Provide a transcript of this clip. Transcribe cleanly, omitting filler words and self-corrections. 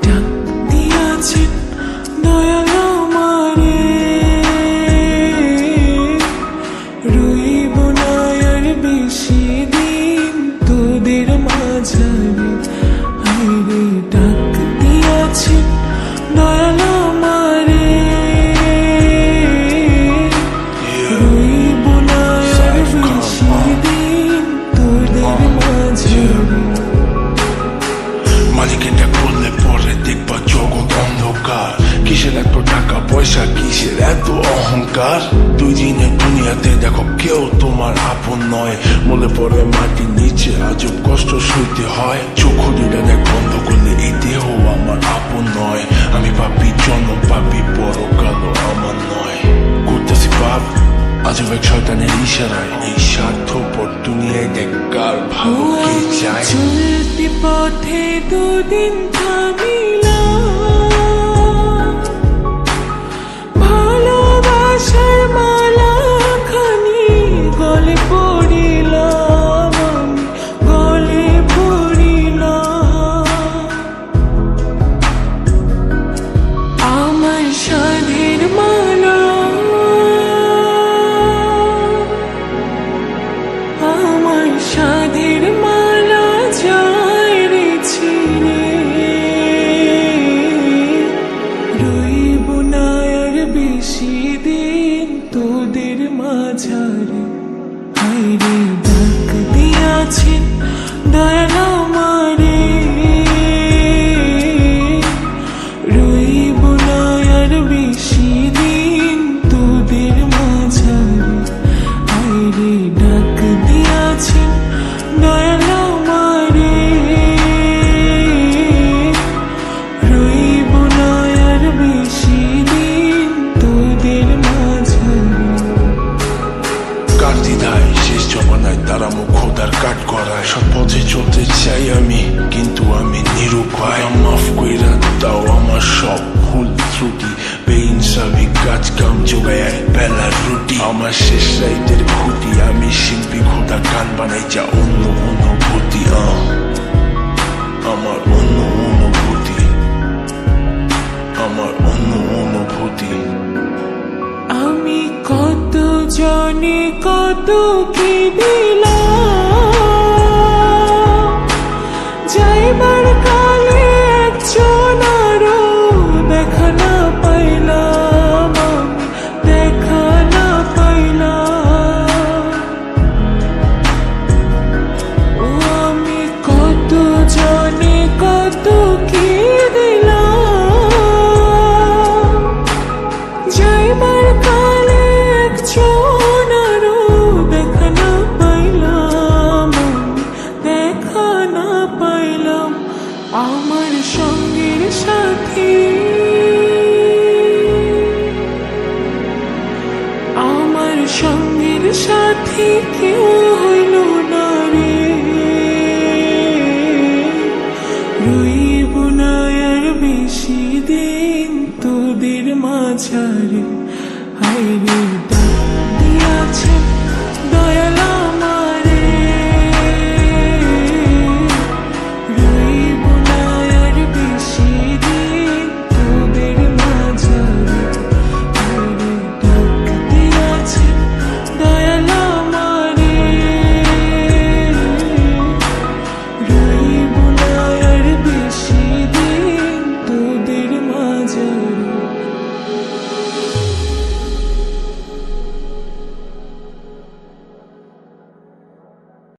ডাক দিয়াছেন দয়াল আমারে, রইব না আর বেশি দিন তোদের মাঝারে। হায়রে ডাক দিয়াছেন দয়াল আমারে, রইব না আর বেশি দিন তোদের মাঝারে। মালিকের ডাক পড়লে পরে দেখবা জগৎ অন্ধকার। কিসের এত টাকা পয়সা, কিসের এত অহংকার? দুই দিনের দুনিয়াতে দেখো কেউ তোমার আপন নয়। বলে পরে মাটির নিচে আজব কষ্ট সইতে হয়। চোখ দুইটা দেখ বন্ধ করলে এই দেহ আমার আপন নয়। আমি পাপি জন্ম পাপি, বড় কালো আমার নয়। করতেছি পাপ আজব এক শয়তানের ইশারায়। এই স্বার্থপর দুনিয়ায় দেখ কার ভালো কে চায়। চলতি পথে দুদিন থামিলাম, ভালোবাসার মালা খানি গলে পড়িলাম, গলে পড়িলাম। আমার সাধের মালা, আমার সাধের মালা যায় রে ছিঁড়ে, রইব না আর বেশি দিন তোদের মাঝারে। হায়রে ডাক দিয়াছেন দয়াল আমারে, রইব না আর বেশি দিন তোদের মাঝারে। হায়রে ডাক দিয়াছেন দয়াল আমারে, রইব না আর বেশি দিন তোদের মাঝারে। কার দ্বিধায় শেষ জমানায় তারা মুখ খোদার কাট করায়। সৎ পথে চলতে চাই আমি, কিন্তু আমি নিরুপায়। মাফ কইরা দাও আমার সব ভুল ত্রুটি। বেইনসাফি কাজ কাম জোগায় এক বেলার রুটি। আমার শেষ রাইতের খুঁটি, আমি শিল্পী খোদা গান বানাই যা অন্য অনুভূতি। আমার অন্য অনুভূতি, আমার অন্য অনুভূতি। আমি কত জনে কত কি দিলাম, যাইবার কালে একজন আরো দেখা না পাইলাম, আমি দেখা না পাইলাম। ও আমি কত জনে কত কি দিলাম, যাইবার কালে একজন আরো দেখা না পাইলাম, দেখা না পাইলাম। আমার সঙ্গের সাথী, আমার সঙ্গের সাথী কেউ হইল না রে, রইব না আর বেশি দিন তোদের মাঝারে। হায়রে